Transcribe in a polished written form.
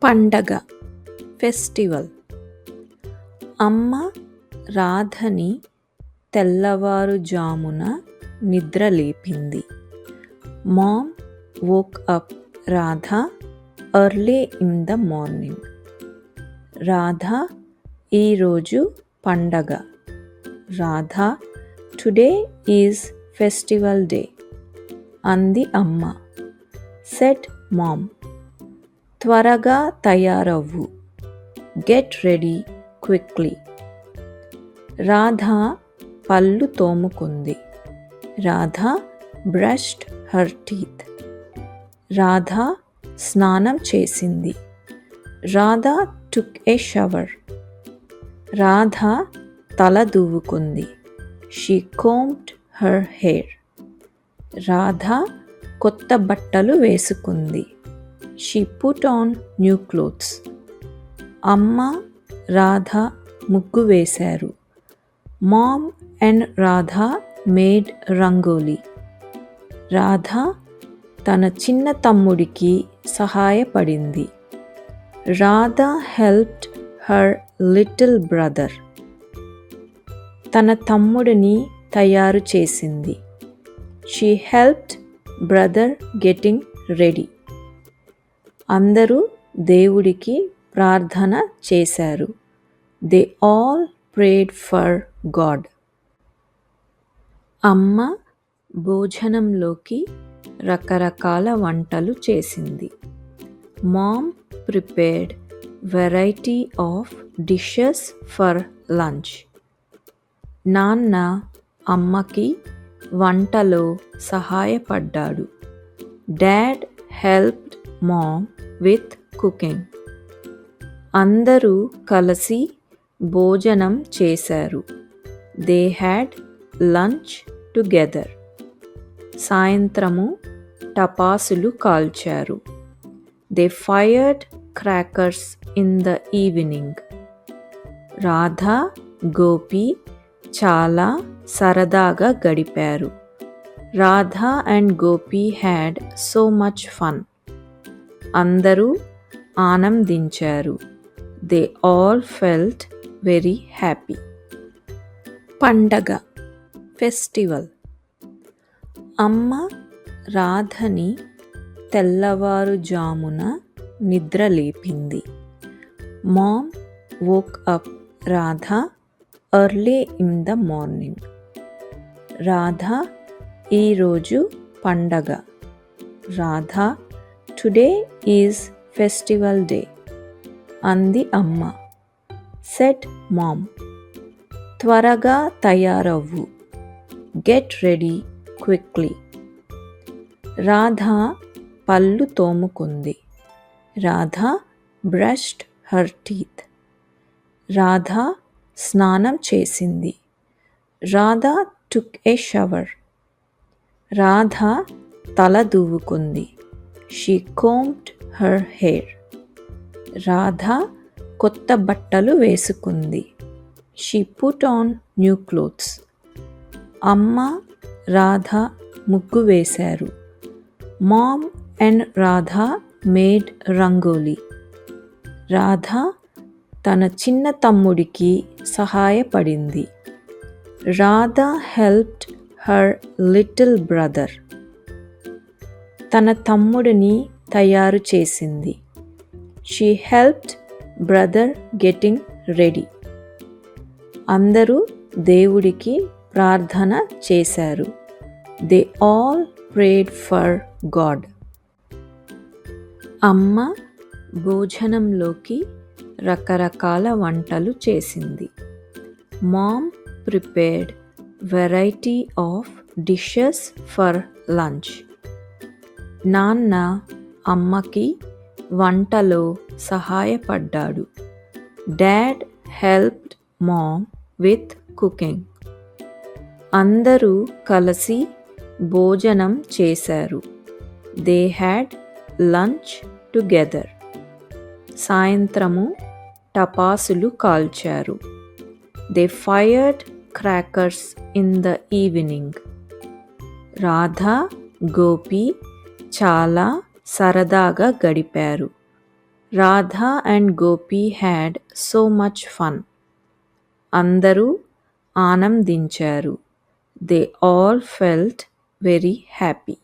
పండగ ఫెస్టివల్. అమ్మ రాధని తెల్లవారుజామున నిద్రలేపింది. Mom woke up Radha early in the morning. Radha ఈరోజు పండగ. Radha today is festival day అంది అమ్మ. సెడ్ మామ్ త్వరగా తయారవ్వు, గెట్ రెడీ క్విక్లీ. రాధా పళ్ళు తోముకుంది. Radha brushed her teeth. Radha స్నానం చేసింది. Radha took a shower. Radha తల దువ్వుకుంది. She combed her hair. Radha కొత్త బట్టలు వేసుకుంది. She put on new clothes. అమ్మ రాధా ముగ్గు వేశారు. Mom and Radha made rangoli. Radha తన చిన్న తమ్ముడికి సహాయపడింది. Radha helped her little brother. తన తమ్ముడిని తయారు చేసింది. She helped brother getting ready. అందరూ దేవుడికి ప్రార్థన చేశారు. They all prayed for God. అమ్మ భోజనంలోకి రకరకాల వంటలు చేసింది. Mom prepared variety of dishes for lunch. నాన్న అమ్మకి వంటలో సహాయపడ్డాడు. Dad helped mom with cooking. అందరూ కలిసి భోజనం చేశారు. They had lunch together. సాయంత్రము టపాసులు కాల్చారు. They fired crackers in the evening. Radha Gopi చాలా సరదాగా గడిపారు. Radha and Gopi had so much fun. అందరూ ఆనందించారు. They all felt very happy. పండగ ఫెస్టివల్. అమ్మ రాధని తెల్లవారుజామున నిద్రలేపింది. Mom woke up Radha early in the morning. Radha ఈరోజు పండగ. Radha today is festival day అంది అమ్మ. సెడ్ మామ్ త్వరగా తయారవ్వు, గెట్ రెడీ క్విక్లీ. రాధా పళ్ళు తోముకుంది. Radha brushed her teeth. Radha స్నానం చేసింది. Radha took a shower. Radha తల దువ్వుకుంది. She combed her hair. Radha కొత్త బట్టలు వేసుకుంది. She put on new clothes. అమ్మ రాధా ముగ్గు వేశారు. Mom and Radha made rangoli. Radha తన చిన్న తమ్ముడికి సహాయపడింది. Radha helped her little brother. తన తమ్ముడిని తయారు చేసింది. She helped brother getting ready. అందరూ దేవుడికి ప్రార్థన చేశారు. They all prayed for God. అమ్మ భోజనంలోకి రకరకాల వంటలు చేసింది. Mom prepared variety of dishes for lunch. నాన్న అమ్మకి వంటలో సహాయపడ్డాడు. Dad helped mom with cooking. అందరూ కలిసి భోజనం చేశారు. They had lunch together. సాయంత్రము టపాసులు కాల్చారు. They fired crackers in the evening. Radha Gopi చాలా సరదాగా గడిపారు. Radha and Gopi had so much fun. అందరూ ఆనందించారు. They all felt very happy.